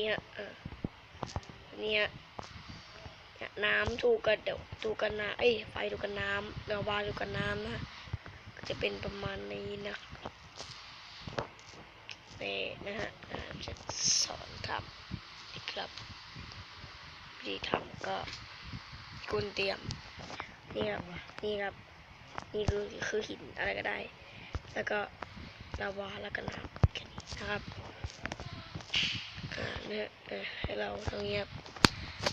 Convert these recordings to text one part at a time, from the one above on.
นี้ฮะนี่ฮะน้ำถูกกับน้ำไฟถูกกับน้ำลาวาถูกกับน้ำนะก็จะเป็นประมาณนี้นะครับนี่นะฮะจะสอนทำนะครับวิธีทำก็กุนเตรียมนี่ครับนี่คือหินอะไรก็ได้แล้วก็ลาวาแล้วก็น้ำแค่นี้นะครับเนี่ยให้เราตรงนี้ครับ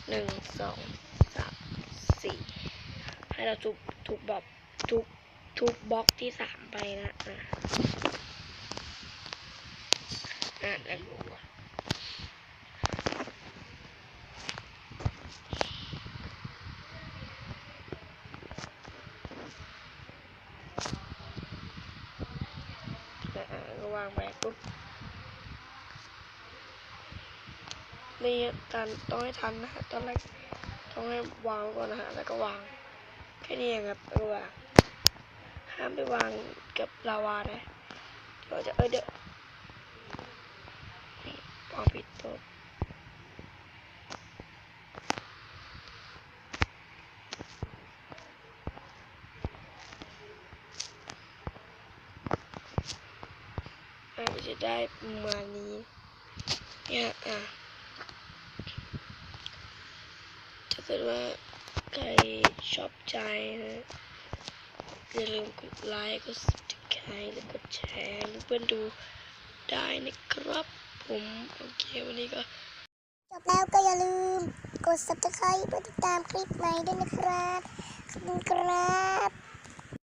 1 2 3 4ให้เราทุกบล็อกที่3ไปนะแล้วก็วางไปปุ๊บนี่ต้องให้ทันนะฮะตอนแรกต้องให้วางก่อนนะฮะแล้วก็วางแค่นี้เองครับแล้ววางห้ามไปวางกับลาวานะเดี๋ยววางผิดตัวจะได้ประมาณนี้เนี่ยถ้าเกิดว่าใครชอบใจนะอย่าลืมกดไลค์กด subscribe และกดแชร์เพื่อนดูได้นะครับผมโอเควันนี้ก็จบแล้วก็อย่าลืมกด subscribe เพื่อติดตามคลิปใหม่ด้วยนะครับขอบคุณครับ